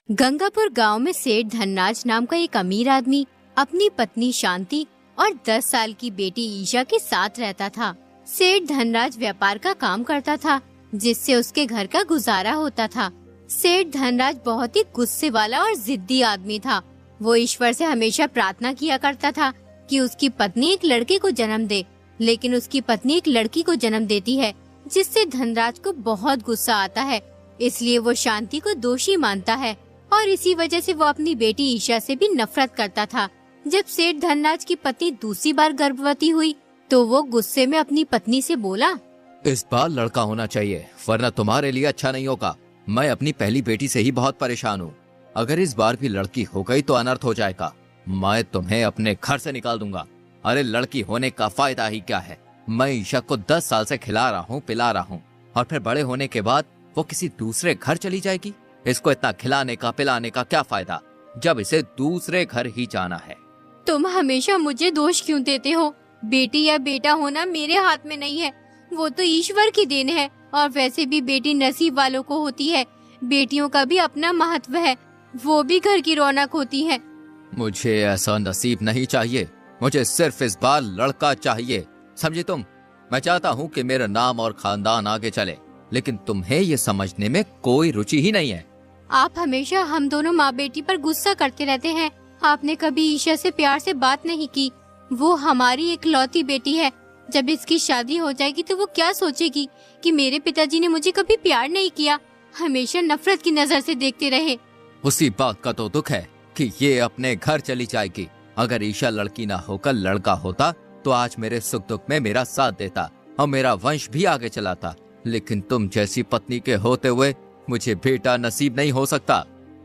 गंगापुर गांव में सेठ धनराज नाम का एक अमीर आदमी अपनी पत्नी शांति और 10 साल की बेटी ईशा के साथ रहता था। सेठ धनराज व्यापार का काम करता था, जिससे उसके घर का गुजारा होता था। सेठ धनराज बहुत ही गुस्से वाला और जिद्दी आदमी था। वो ईश्वर से हमेशा प्रार्थना किया करता था कि उसकी पत्नी एक लड़के को जन्म दे, लेकिन उसकी पत्नी एक लड़की को जन्म देती है, जिससे धनराज को बहुत गुस्सा आता है। इसलिए वो शांति को दोषी मानता है और इसी वजह से वो अपनी बेटी ईशा से भी नफरत करता था। जब सेठ धनराज की पत्नी दूसरी बार गर्भवती हुई तो वो गुस्से में अपनी पत्नी से बोला, इस बार लड़का होना चाहिए, वरना तुम्हारे लिए अच्छा नहीं होगा। मैं अपनी पहली बेटी से ही बहुत परेशान हूँ। अगर इस बार भी लड़की हो गई तो अनर्थ हो जाएगा। मैं तुम्हें अपने घर से निकाल दूंगा। अरे लड़की होने का फायदा ही क्या है? मैं ईशा को 10 साल से खिला रहा हूँ, पिला रहा हूँ, और फिर बड़े होने के बाद वो किसी दूसरे घर चली जाएगी। इसको इतना खिलाने का पिलाने का क्या फायदा, जब इसे दूसरे घर ही जाना है। तुम हमेशा मुझे दोष क्यों देते हो? बेटी या बेटा होना मेरे हाथ में नहीं है, वो तो ईश्वर की देन है। और वैसे भी बेटी नसीब वालों को होती है। बेटियों का भी अपना महत्व है, वो भी घर की रौनक होती है। मुझे ऐसा नसीब नहीं चाहिए। मुझे सिर्फ इस बार लड़का चाहिए, समझे तुम? मैं चाहता हूँ कि मेरा नाम और खानदान आगे चले, लेकिन तुम्हें ये समझने में कोई रुचि ही नहीं है। आप हमेशा हम दोनों माँ बेटी पर गुस्सा करते रहते हैं। आपने कभी ईशा से प्यार से बात नहीं की। वो हमारी इकलौती बेटी है। जब इसकी शादी हो जाएगी तो वो क्या सोचेगी कि मेरे पिताजी ने मुझे कभी प्यार नहीं किया, हमेशा नफरत की नजर से देखते रहे। उसी बात का तो दुख है कि ये अपने घर चली जाएगी। अगर ईशा लड़की ना होकर लड़का होता तो आज मेरे सुख दुख में मेरा साथ देता और मेरा वंश भी आगे चलाता। लेकिन तुम जैसी पत्नी के होते हुए मुझे बेटा नसीब नहीं हो सकता।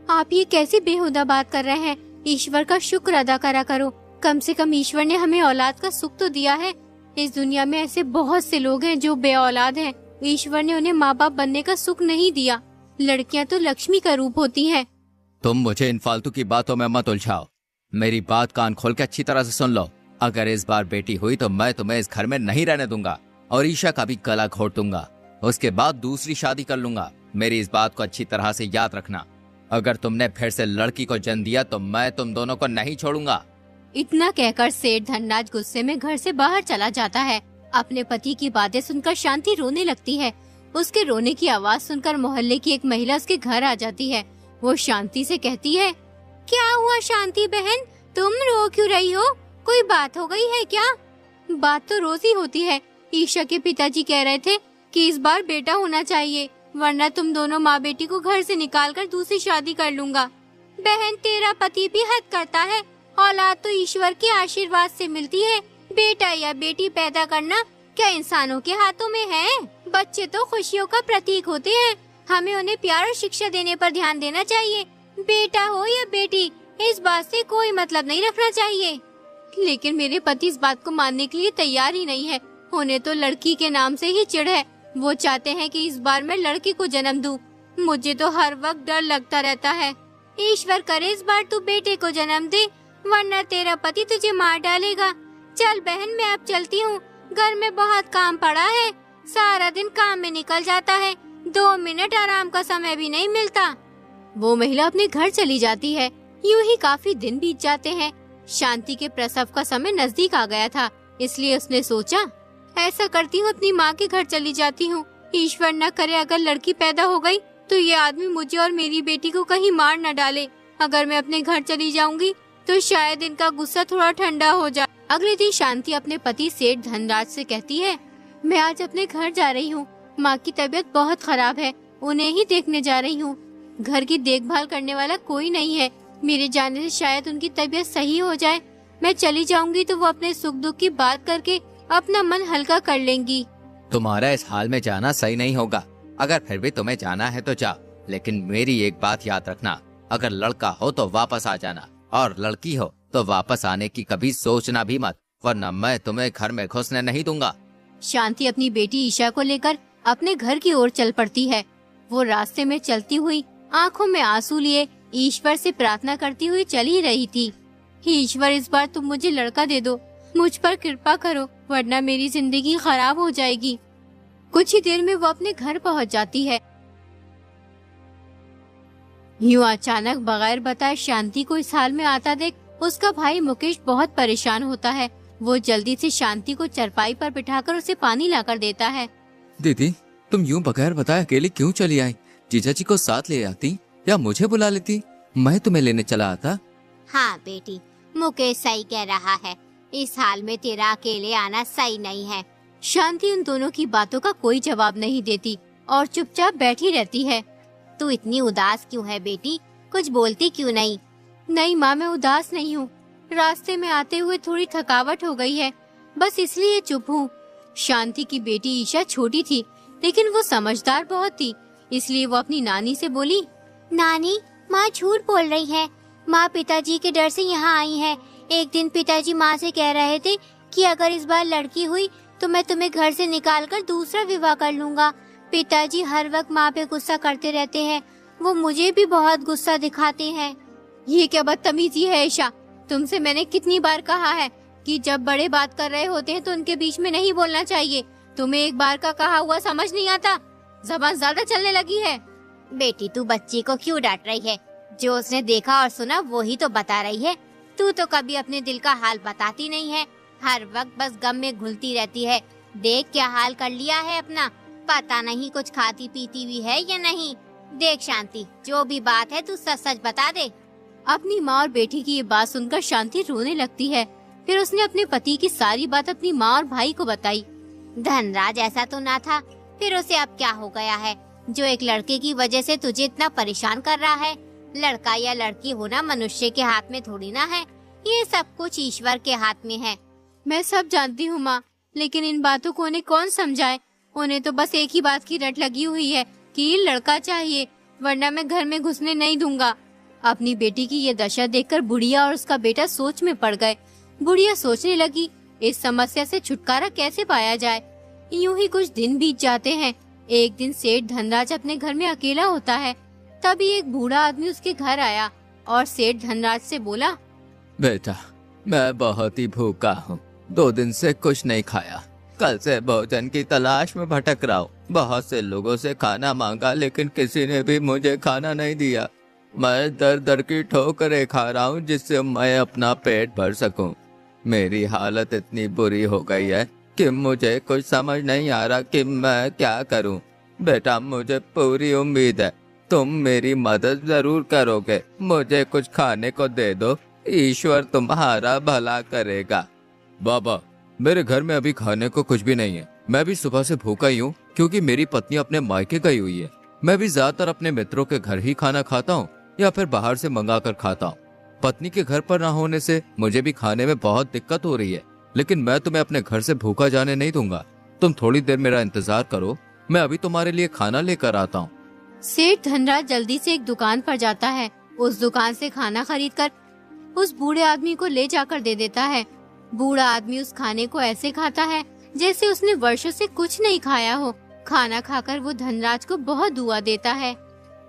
आप ये कैसी बेहुदा बात कर रहे हैं? ईश्वर का शुक्र अदा करा करो। कम से कम ईश्वर ने हमें औलाद का सुख तो दिया है। इस दुनिया में ऐसे बहुत से लोग हैं जो बे औलाद हैं। ईश्वर ने उन्हें माँ बाप बनने का सुख नहीं दिया। लड़कियाँ तो लक्ष्मी का रूप होती हैं। तुम मुझे इन फालतू की बातों में मत उलझाओ। मेरी बात कान खोल के अच्छी तरह से सुन लो। अगर इस बार बेटी हुई तो मैं तुम्हें इस घर में नहीं रहने दूंगा और ईशा का भी गला घोट दूंगा। उसके बाद दूसरी शादी कर लूंगा। मेरी इस बात को अच्छी तरह से याद रखना। अगर तुमने फिर से लड़की को जन्म दिया तो मैं तुम दोनों को नहीं छोड़ूंगा। इतना कहकर सेठ धनराज गुस्से में घर से बाहर चला जाता है। अपने पति की बातें सुनकर शांति रोने लगती है। उसके रोने की आवाज सुनकर मोहल्ले की एक महिला उसके घर आ जाती है। वो शांति से कहती है, क्या हुआ शांति बहन, तुम रो क्यों रही हो? कोई बात हो गई है क्या? बात तो रोज ही होती है। ईशा के पिताजी कह रहे थे कि इस बार बेटा होना चाहिए, वरना तुम दोनों माँ बेटी को घर से निकालकर दूसरी शादी कर लूंगा। बहन तेरा पति भी हद करता है। औलाद तो ईश्वर के आशीर्वाद से मिलती है। बेटा या बेटी पैदा करना क्या इंसानों के हाथों में है? बच्चे तो खुशियों का प्रतीक होते हैं। हमें उन्हें प्यार और शिक्षा देने पर ध्यान देना चाहिए। बेटा हो या बेटी, इस बात से कोई मतलब नहीं रखना चाहिए। लेकिन मेरे पति इस बात को मानने के लिए तैयार ही नहीं है। उन्हें तो लड़की के नाम से ही चिढ़ है। वो चाहते हैं कि इस बार मैं लड़की को जन्म दूं। मुझे तो हर वक्त डर लगता रहता है। ईश्वर करे इस बार तू बेटे को जन्म दे, वरना तेरा पति तुझे मार डालेगा। चल बहन मैं अब चलती हूँ, घर में बहुत काम पड़ा है। सारा दिन काम में निकल जाता है, 2 मिनट आराम का समय भी नहीं मिलता। वो महिला अपने घर चली जाती है। यूं ही काफी दिन बीत जाते हैं। शांति के प्रसव का समय नजदीक आ गया था, इसलिए उसने सोचा, ऐसा करती हूँ अपनी माँ के घर चली जाती हूँ। ईश्वर न करे अगर लड़की पैदा हो गई तो ये आदमी मुझे और मेरी बेटी को कहीं मार न डाले। अगर मैं अपने घर चली जाऊंगी तो शायद इनका गुस्सा थोड़ा ठंडा हो जाए। अगले दिन शांति अपने पति सेठ धनराज से कहती है, मैं आज अपने घर जा रही हूँ। माँ की तबीयत बहुत खराब है, उन्हें ही देखने जा रही हूँ। घर की देखभाल करने वाला कोई नहीं है। मेरे जाने से शायद उनकी तबीयत सही हो जाए। मैं चली जाऊंगी तो वो अपने सुख दुख की बात करके अपना मन हल्का कर लेंगी। तुम्हारा इस हाल में जाना सही नहीं होगा। अगर फिर भी तुम्हें जाना है तो जाओ, लेकिन मेरी एक बात याद रखना, अगर लड़का हो तो वापस आ जाना, और लड़की हो तो वापस आने की कभी सोचना भी मत, वरना मैं तुम्हें घर में घुसने नहीं दूंगा। शांति अपनी बेटी ईशा को लेकर अपने घर की ओर चल पड़ती है। वो रास्ते में चलती हुई आंखों में आंसू लिए ईश्वर से प्रार्थना करती हुई चली रही थी। ईश्वर इस बार तुम मुझे लड़का दे दो, मुझ पर कृपा करो, वरना मेरी जिंदगी खराब हो जाएगी। कुछ ही देर में वो अपने घर पहुंच जाती है। यूं अचानक बगैर बताए शांति को इस हाल में आता देख उसका भाई मुकेश बहुत परेशान होता है। वो जल्दी से शांति को चरपाई पर बिठाकर उसे पानी लाकर देता है। दीदी, तुम यूं बगैर बताए अकेले क्यों चली आई? जीजा जी को साथ ले आती या मुझे बुला लेती, मैं तुम्हें लेने चला आता। हाँ बेटी, मुकेश सही कह रहा है, इस हाल में तेरा अकेले आना सही नहीं है। शांति उन दोनों की बातों का कोई जवाब नहीं देती और चुपचाप बैठी रहती है। तू इतनी उदास क्यों है बेटी, कुछ बोलती क्यों नहीं? नहीं माँ, मैं उदास नहीं हूँ, रास्ते में आते हुए थोड़ी थकावट हो गई है, बस इसलिए चुप हूँ। शांति की बेटी ईशा छोटी थी लेकिन वो समझदार बहुत थी, इसलिए वो अपनी नानी से बोली, नानी, माँ झूठ बोल रही है। माँ पिताजी के डर से यहाँ आई है। एक दिन पिताजी माँ से कह रहे थे कि अगर इस बार लड़की हुई तो मैं तुम्हें घर से निकालकर दूसरा विवाह कर लूँगा। पिताजी हर वक्त माँ पे गुस्सा करते रहते हैं, वो मुझे भी बहुत गुस्सा दिखाते हैं। ये क्या बदतमीजी है ईशा, तुमसे मैंने कितनी बार कहा है कि जब बड़े बात कर रहे होते हैं तो उनके बीच में नहीं बोलना चाहिए। तुम्हें एक बार का कहा हुआ समझ नहीं आता, ज़बान ज्यादा चलने लगी है। बेटी, तू बच्ची को क्यों डांट रही है? जो उसने देखा और सुना वो ही तो बता रही है। तू तो कभी अपने दिल का हाल बताती नहीं है, हर वक्त बस गम में घुलती रहती है। देख क्या हाल कर लिया है अपना, पता नहीं कुछ खाती पीती भी है या नहीं। देख शांति, जो भी बात है तू सच सच बता दे। अपनी माँ और बेटी की ये बात सुनकर शांति रोने लगती है। फिर उसने अपने पति की सारी बात अपनी माँ और भाई को बताई। धनराज ऐसा तो ना था, फिर उसे अब क्या हो गया है जो एक लड़के की वजह से तुझे इतना परेशान कर रहा है? लड़का या लड़की होना मनुष्य के हाथ में थोड़ी ना है, ये सब कुछ ईश्वर के हाथ में है। मैं सब जानती हूँ माँ, लेकिन इन बातों को उन्हें कौन समझाए? उन्हें तो बस एक ही बात की रट लगी हुई है कि लड़का चाहिए, वरना मैं घर में घुसने नहीं दूंगा। अपनी बेटी की ये दशा देखकर बुढ़िया और उसका बेटा सोच में पड़ गए। बुढ़िया सोचने लगी, इस समस्या से छुटकारा कैसे पाया जाए। यूं ही कुछ दिन बीत जाते हैं। एक दिन सेठ धनराज अपने घर में अकेला होता है। तभी एक बूढ़ा आदमी उसके घर आया और सेठ धनराज से बोला, बेटा, मैं बहुत ही भूखा हूँ, 2 दिन से कुछ नहीं खाया। कल से भोजन की तलाश में भटक रहा हूँ। बहुत से लोगों से खाना मांगा लेकिन किसी ने भी मुझे खाना नहीं दिया। मैं दर दर की ठोकरें खा रहा हूँ जिससे मैं अपना पेट भर सकूं। मेरी हालत इतनी बुरी हो गई है कि मुझे कुछ समझ नहीं आ रहा कि मैं क्या करूं। बेटा, मुझे पूरी उम्मीद है तुम मेरी मदद जरूर करोगे। मुझे कुछ खाने को दे दो, ईश्वर तुम्हारा भला करेगा। बाबा, मेरे घर में अभी खाने को कुछ भी नहीं है। मैं भी सुबह से भूखा ही हूँ क्योंकि मेरी पत्नी अपने मायके गई हुई है। मैं भी ज्यादातर अपने मित्रों के घर ही खाना खाता हूँ या फिर बाहर से मंगा कर खाता हूँ। पत्नी के घर पर ना होने से मुझे भी खाने में बहुत दिक्कत हो रही है, लेकिन मैं तुम्हें अपने घर से भूखा जाने नहीं दूंगा। तुम थोड़ी देर मेरा इंतजार करो, मैं अभी तुम्हारे लिए खाना लेकर आता हूँ। सेठ धनराज जल्दी से एक दुकान पर जाता है। उस दुकान से खाना खरीदकर उस बूढ़े आदमी को ले जाकर दे देता है। बूढ़ा आदमी उस खाने को ऐसे खाता है जैसे उसने वर्षों से कुछ नहीं खाया हो। खाना खाकर वो धनराज को बहुत दुआ देता है।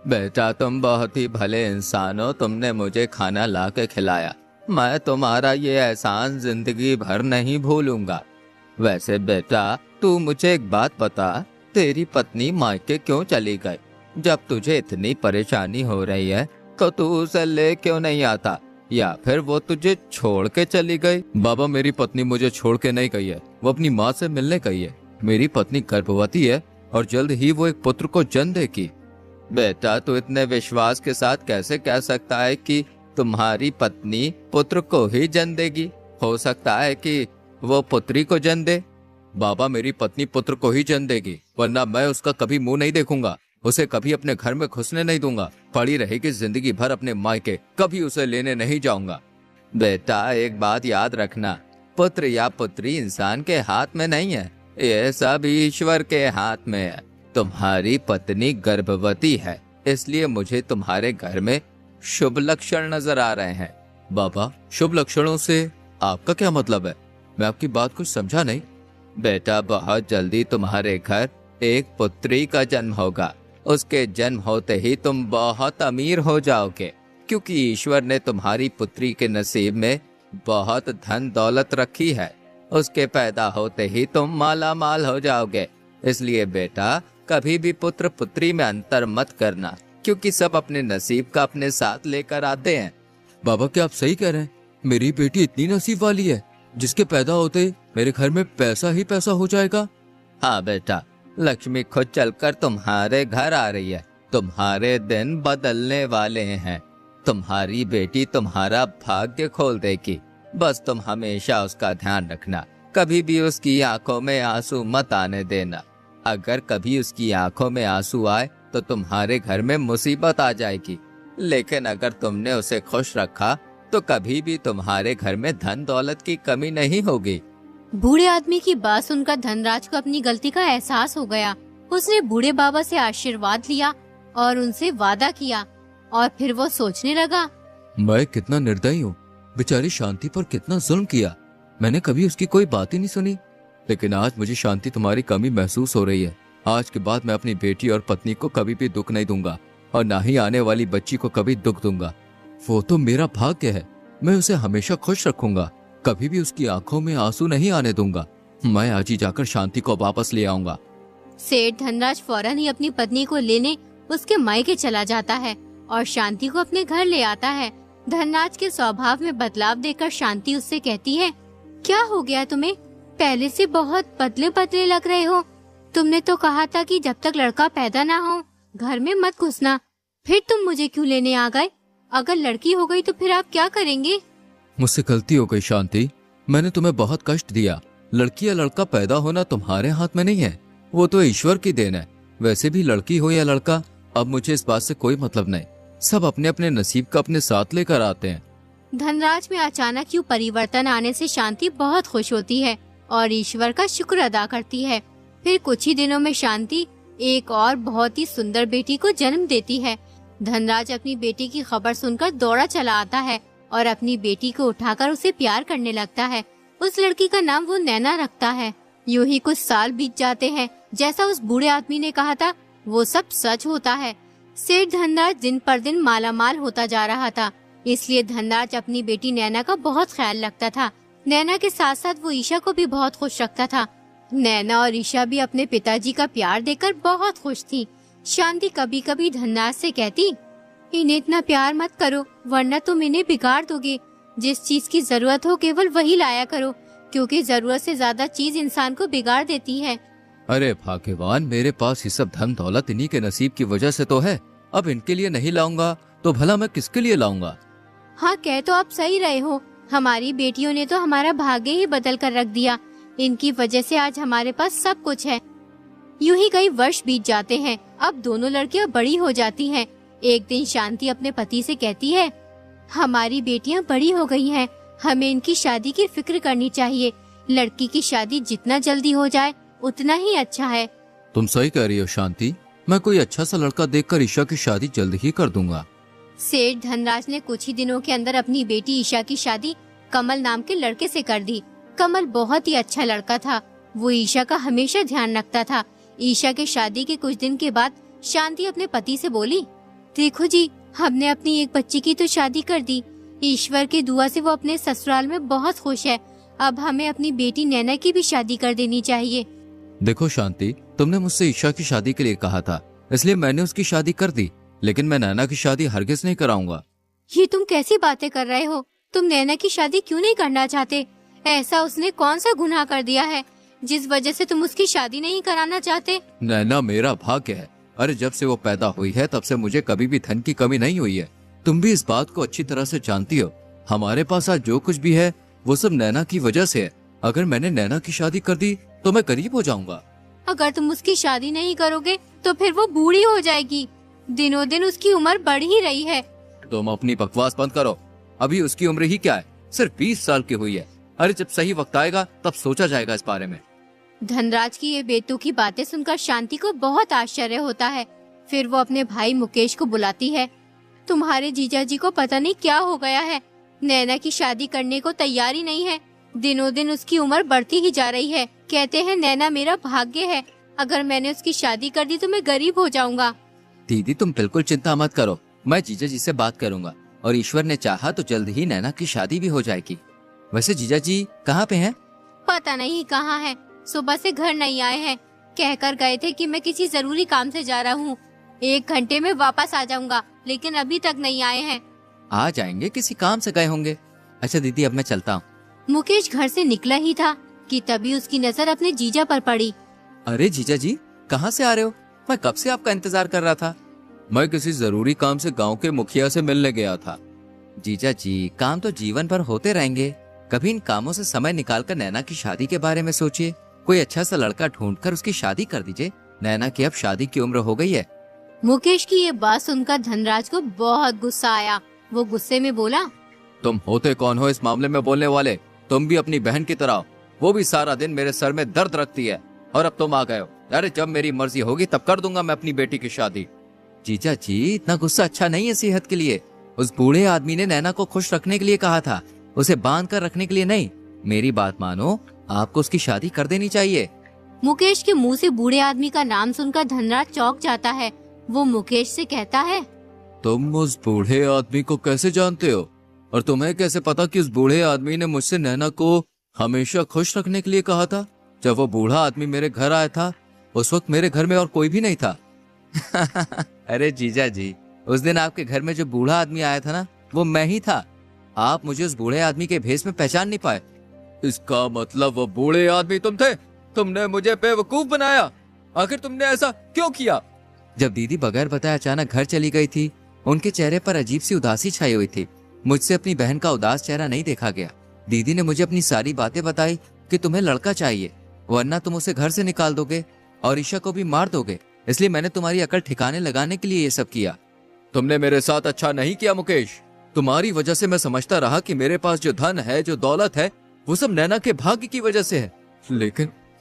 बेटा, तुम बहुत ही भले इंसान हो, तुमने मुझे खाना ला के खिलाया। मैं तुम्हारा ये एहसान जिंदगी भर नहीं भूलूंगा। वैसे बेटा, तू मुझे एक बात बता, तेरी पत्नी मायके क्यों चली गई? जब तुझे इतनी परेशानी हो रही है तो तू उसे ले क्यों नहीं आता, या फिर वो तुझे छोड़ के चली गई? बाबा, मेरी पत्नी मुझे छोड़ के नहीं गई है, वो अपनी माँ से मिलने गई है। मेरी पत्नी गर्भवती है और जल्द ही वो एक पुत्र को जन्म देगी। बेटा, तू इतने विश्वास के साथ कैसे कह सकता है कि तुम्हारी पत्नी पुत्र को ही जन्म देगी? हो सकता है कि वो पुत्री को जन्म दे। बाबा, मेरी पत्नी पुत्र को ही जन्म देगी, वरना मैं उसका कभी मुंह नहीं देखूंगा, उसे कभी अपने घर में घुसने नहीं दूंगा। पड़ी रहेगी जिंदगी भर अपने मायके, कभी उसे लेने नहीं जाऊंगा। बेटा, एक बात याद रखना, पुत्र या पुत्री इंसान के हाथ में नहीं है, ये सब ईश्वर के हाथ में है। तुम्हारी पत्नी गर्भवती है, इसलिए मुझे तुम्हारे घर में शुभ लक्षण नजर आ रहे हैं। बाबा, शुभ लक्षणों से आपका क्या मतलब है? मैं आपकी बात कुछ समझा नहीं। बेटा, बहुत जल्दी तुम्हारे घर एक पुत्री का जन्म होगा। उसके जन्म होते ही तुम बहुत अमीर हो जाओगे, क्योंकि ईश्वर ने तुम्हारी पुत्री के नसीब में बहुत धन दौलत रखी है। उसके पैदा होते ही तुम माला माल हो जाओगे। इसलिए बेटा, कभी भी पुत्र पुत्री में अंतर मत करना। क्योंकि सब अपने नसीब का अपने साथ लेकर आते हैं। बाबा क्या आप सही कह रहे हैं? मेरी बेटी इतनी नसीब वाली है जिसके पैदा होते ही मेरे घर में पैसा ही पैसा हो जाएगा। हाँ बेटा, लक्ष्मी खुद चलकर तुम्हारे घर आ रही है। तुम्हारे दिन बदलने वाले हैं। तुम्हारी बेटी तुम्हारा भाग्य खोल देगी। बस तुम हमेशा उसका ध्यान रखना, कभी भी उसकी आंखों में आंसू मत आने देना। अगर कभी उसकी आंखों में आंसू आए तो तुम्हारे घर में मुसीबत आ जाएगी, लेकिन अगर तुमने उसे खुश रखा तो कभी भी तुम्हारे घर में धन दौलत की कमी नहीं होगी। बूढ़े आदमी की बात सुनकर धनराज को अपनी गलती का एहसास हो गया। उसने बूढ़े बाबा से आशीर्वाद लिया और उनसे वादा किया और फिर वो सोचने लगा, मैं कितना निर्दयी हूँ, बेचारी शांति पर कितना जुल्म किया। मैंने कभी उसकी कोई बात ही नहीं सुनी, लेकिन आज मुझे शांति तुम्हारी कमी महसूस हो रही है। आज के बाद मैं अपनी बेटी और पत्नी को कभी भी दुख नहीं दूंगा और ना ही आने वाली बच्ची को कभी दुख दूंगा। वो तो मेरा भाग्य है, मैं उसे हमेशा खुश रखूंगा, कभी भी उसकी आंखों में आंसू नहीं आने दूंगा। मैं आज ही जाकर शांति को वापस ले आऊंगा। सेठ धनराज फौरन ही अपनी पत्नी को लेने उसके मायके चला जाता है और शांति को अपने घर ले आता है। धनराज के स्वभाव में बदलाव देखकर शांति उससे कहती है, क्या हो गया तुम्हें? पहले से बहुत पतले पतले लग रहे हो। तुमने तो कहा था कि जब तक लड़का पैदा ना हो घर में मत घुसना, फिर तुम मुझे क्यों लेने आ गए? अगर लड़की हो गई तो फिर आप क्या करेंगे? मुझसे गलती हो गई शांति, मैंने तुम्हें बहुत कष्ट दिया। लड़की या लड़का पैदा होना तुम्हारे हाथ में नहीं है, वो तो ईश्वर की देन है। वैसे भी लड़की हो या लड़का, अब मुझे इस बात से कोई मतलब नहीं। सब अपने अपने नसीब का अपने साथ लेकर आते हैं। धनराज में अचानक यूँ परिवर्तन आने से शांति बहुत खुश होती है और ईश्वर का शुक्र अदा करती है। फिर कुछ ही दिनों में शांति एक और बहुत ही सुंदर बेटी को जन्म देती है। धनराज अपनी बेटी की खबर सुनकर दौड़ा चला आता है और अपनी बेटी को उठाकर उसे प्यार करने लगता है। उस लड़की का नाम वो नैना रखता है। यूं ही कुछ साल बीत जाते हैं। जैसा उस बूढ़े आदमी ने कहा था वो सब सच होता है। सेठ धनराज दिन पर दिन मालामाल होता जा रहा था, इसलिए धनराज अपनी बेटी नैना का बहुत ख्याल रखता था। नैना के साथ साथ वो ईशा को भी बहुत खुश रखता था। नैना और ईशा भी अपने पिताजी का प्यार देकर बहुत खुश थी। शांति कभी कभी धनराज से कहती, इन्हें इतना प्यार मत करो वरना तुम इन्हें बिगाड़ दोगे। जिस चीज की जरूरत हो केवल वही लाया करो, क्योंकि जरूरत से ज्यादा चीज इंसान को बिगाड़ देती है। अरे भाग्यवान, मेरे पास ये सब धन दौलत इन्हीं के नसीब की वजह से तो है। अब इनके लिए नहीं लाऊंगा तो भला मैं किसके लिए लाऊंगा? हाँ, कह तो आप सही रहे हो। हमारी बेटियों ने तो हमारा भाग्य ही बदल कर रख दिया। इनकी वजह से आज हमारे पास सब कुछ है। यूं ही कई वर्ष बीत जाते हैं। अब दोनों लड़कियां बड़ी हो जाती हैं। एक दिन शांति अपने पति से कहती है, हमारी बेटियां बड़ी हो गई हैं, हमें इनकी शादी की फिक्र करनी चाहिए। लड़की की शादी जितना जल्दी हो जाए उतना ही अच्छा है। तुम सही कह रही हो शांति, मैं कोई अच्छा सा लड़का देखकर ईशा की शादी जल्द ही कर दूंगा। सेठ धनराज ने कुछ ही दिनों के अंदर अपनी बेटी ईशा की शादी कमल नाम के लड़के से कर दी। कमल बहुत ही अच्छा लड़का था। वो ईशा का हमेशा ध्यान रखता था। ईशा के शादी के कुछ दिन के बाद शांति अपने पति से बोली, देखो जी, हमने अपनी एक बच्ची की तो शादी कर दी। ईश्वर की दुआ से वो अपने ससुराल में बहुत खुश है। अब हमें अपनी बेटी नैना की भी शादी कर देनी चाहिए। देखो शांति, तुमने मुझसे ईशा की शादी के लिए कहा था, इसलिए मैंने उसकी शादी कर दी, लेकिन मैं नैना की शादी हरगिज नहीं कराऊंगा। ये तुम कैसी बातें कर रहे हो? तुम नैना की शादी क्यों नहीं करना चाहते? ऐसा उसने कौन सा गुनाह कर दिया है जिस वजह से तुम उसकी शादी नहीं कराना चाहते? नैना मेरा भाग्य है। अरे जब से वो पैदा हुई है तब से मुझे कभी भी धन की कमी नहीं हुई है। तुम भी इस बात को अच्छी तरह से जानती हो। हमारे पास आज जो कुछ भी है वो सब नैना की वजह से है। अगर मैंने नैना की शादी कर दी तो मैं गरीब हो जाऊंगा। अगर तुम उसकी शादी नहीं करोगे तो फिर वो बूढ़ी हो जाएगी। दिनों दिन उसकी उम्र बढ़ ही रही है। तुम अपनी बकवास बंद करो। अभी उसकी उम्र ही क्या है, सिर्फ 20 साल की हुई है। अरे जब सही वक्त आएगा तब सोचा जाएगा इस बारे में। धनराज की ये बेतुकी बातें सुनकर शांति को बहुत आश्चर्य होता है। फिर वो अपने भाई मुकेश को बुलाती है। तुम्हारे जीजा जी को पता नहीं क्या हो गया है, नैना की शादी करने को तैयारी नहीं है। दिनों दिन उसकी उम्र बढ़ती ही जा रही है। कहते हैं नैना मेरा भाग्य है, अगर मैंने उसकी शादी कर दी तो मैं गरीब हो जाऊंगा। दीदी तुम बिल्कुल चिंता मत करो, मैं जीजा जी से बात करूंगा और ईश्वर ने चाहा तो जल्द ही नैना की शादी भी हो जाएगी। वैसे जीजा जी कहाँ पे हैं? पता नहीं कहाँ है, सुबह से घर नहीं आए हैं। कहकर गए थे कि मैं किसी जरूरी काम से जा रहा हूँ। 1 घंटे में वापस आ जाऊंगा, लेकिन अभी तक नहीं आए हैं। आ जाएंगे, किसी काम से गए होंगे। अच्छा दीदी, अब मैं चलता हूँ। मुकेश घर से निकला ही था कि तभी उसकी नजर अपने जीजा पर पड़ी। अरे जीजा जी, कहाँ से आ रहे हो? मैं कब से आपका इंतजार कर रहा था। मैं किसी जरूरी काम से गांव के मुखिया से मिलने गया था। जीजा जी, काम तो जीवन भर होते रहेंगे, कभी इन कामों से समय निकालकर नैना की शादी के बारे में सोचिए। कोई अच्छा सा लड़का ढूंढकर उसकी शादी कर दीजिए। नैना की अब शादी की उम्र हो गई है। मुकेश की ये बात सुनकर धनराज को बहुत गुस्सा आया। वो गुस्से में बोला, तुम होते कौन हो इस मामले में बोलने वाले? तुम भी अपनी बहन की तरह हो, वो भी सारा दिन मेरे सर में दर्द रखती है, और अब तुम आ गए हो। अरे जब मेरी मर्जी होगी तब कर दूंगा मैं अपनी बेटी की शादी। जीजा जी, इतना गुस्सा अच्छा नहीं है सेहत के लिए। उस बूढ़े आदमी ने नैना को खुश रखने के लिए कहा था, उसे बांध कर रखने के लिए नहीं। मेरी बात मानो, आपको उसकी शादी कर देनी चाहिए। मुकेश के मुंह से बूढ़े आदमी का नाम सुनकर धनराज चौंक जाता है। वो मुकेश से कहता है, तुम उस बूढ़े आदमी को कैसे जानते हो? और तुम्हें कैसे पता कि उस बूढ़े आदमी ने मुझसे नैना को हमेशा खुश रखने के लिए कहा था? जब वो बूढ़ा आदमी मेरे घर आया था, उस वक्त मेरे घर में और कोई भी नहीं था। अरे जीजा जी, उस दिन आपके घर में जो बूढ़ा आदमी आया था ना, वो मैं ही था। आप मुझे उस बूढ़े आदमी के भेष में पहचान नहीं पाए। इसका मतलब वो बूढ़े आदमी तुम थे? तुमने मुझे बेवकूफ बनाया। आखिर तुमने ऐसा क्यों किया? जब दीदी बगैर बताए अचानक घर चली गई थी, उनके चेहरे पर अजीब सी उदासी छाई हुई थी। मुझसे अपनी बहन का उदास चेहरा नहीं देखा गया। दीदी ने मुझे अपनी सारी बातें बताई कि तुम्हें लड़का चाहिए, वरना तुम उसे घर से निकाल दोगे और ईशा को भी मार दोगे। इसलिए मैंने तुम्हारी अकल ठिकाने लगाने के लिए ये सब किया। तुमने मेरे साथ अच्छा नहीं किया मुकेश। तुम्हारी वजह से मैं समझता रहा कि मेरे पास जो धन है, जो दौलत है, वो सब नैना के भाग्य की वजह से है।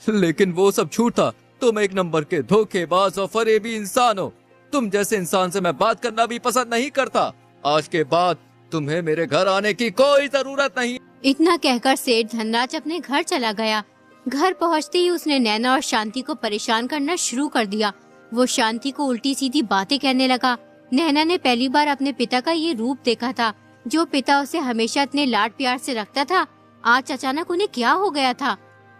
लेकिन वो सब झूठ था। तुम एक नंबर के धोखेबाज और फरेबी इंसान हो। तुम जैसे इंसान से मैं बात करना भी पसंद नहीं करता। आज के बाद तुम्हें मेरे घर आने की कोई जरूरत नहीं। इतना कहकर सेठ धनराज अपने घर चला गया। घर पहुंचते ही उसने नैना और शांति को परेशान करना शुरू कर दिया। वो शांति को उल्टी सीधी बातें कहने लगा। नैना ने पहली बार अपने पिता का ये रूप देखा था। जो पिता उसे हमेशा इतने लाड प्यार से रखता था, आज अचानक उन्हें क्या हो गया था?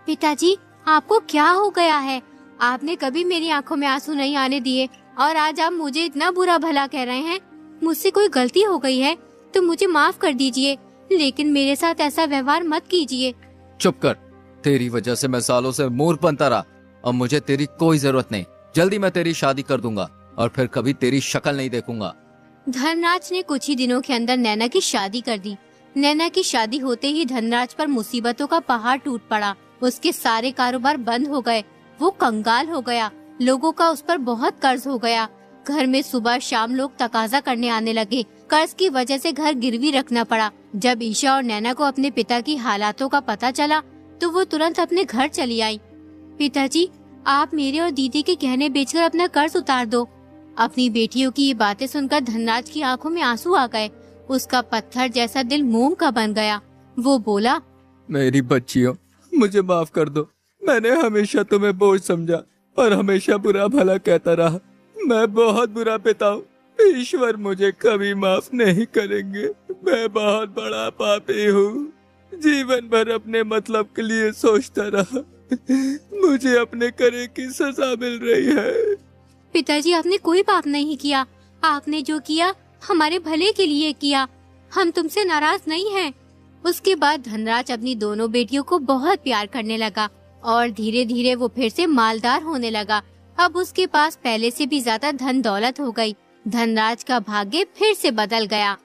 पिताजी, आपको क्या हो गया है? आपने कभी मेरी आंखों में आंसू नहीं आने दिए और आज आप मुझे इतना बुरा भला कह रहे हैं। मुझसे कोई गलती हो गई है तो मुझे माफ कर दीजिए, लेकिन मेरे साथ ऐसा व्यवहार मत कीजिए। चुप कर। तेरी वजह से मैं सालों से मूर्ख बनता रहा। अब मुझे तेरी कोई जरूरत नहीं। जल्दी मैं तेरी शादी कर दूंगा और फिर कभी तेरी शक्ल नहीं देखूंगा। धनराज ने कुछ ही दिनों के अंदर नैना की शादी कर दी। नैना की शादी होते ही धनराज पर मुसीबतों का पहाड़ टूट पड़ा। उसके सारे कारोबार बंद हो गए। वो कंगाल हो गया। लोगों का उस पर बहुत कर्ज हो गया। घर में सुबह शाम लोग तकाजा करने आने लगे। कर्ज की वजह से घर गिरवी रखना पड़ा। जब ईशा और नैना को अपने पिता की हालातों का पता चला तो वो तुरंत अपने घर चली आई। पिताजी, आप मेरे और दीदी के गहने बेचकर अपना कर्ज उतार दो। अपनी बेटियों की ये बातें सुनकर धनराज की आंखों में आंसू आ गए। उसका पत्थर जैसा दिल मोम का बन गया। वो बोला, मेरी बच्चियों, मुझे माफ कर दो। मैंने हमेशा तुम्हें बोझ समझा और हमेशा बुरा भला कहता रहा। मैं बहुत बुरा पिता हूँ। ईश्वर मुझे कभी माफ नहीं करेंगे। मैं बहुत बड़ा पापी हूँ। जीवन भर अपने मतलब के लिए सोचता रहा। मुझे अपने करे की सजा मिल रही है। पिताजी, आपने कोई पाप नहीं किया। आपने जो किया हमारे भले के लिए किया। हम तुमसे नाराज नहीं हैं। उसके बाद धनराज अपनी दोनों बेटियों को बहुत प्यार करने लगा और धीरे धीरे वो फिर से मालदार होने लगा। अब उसके पास पहले से भी ज्यादा धन दौलत हो गई। धनराज का भाग्य फिर से बदल गया।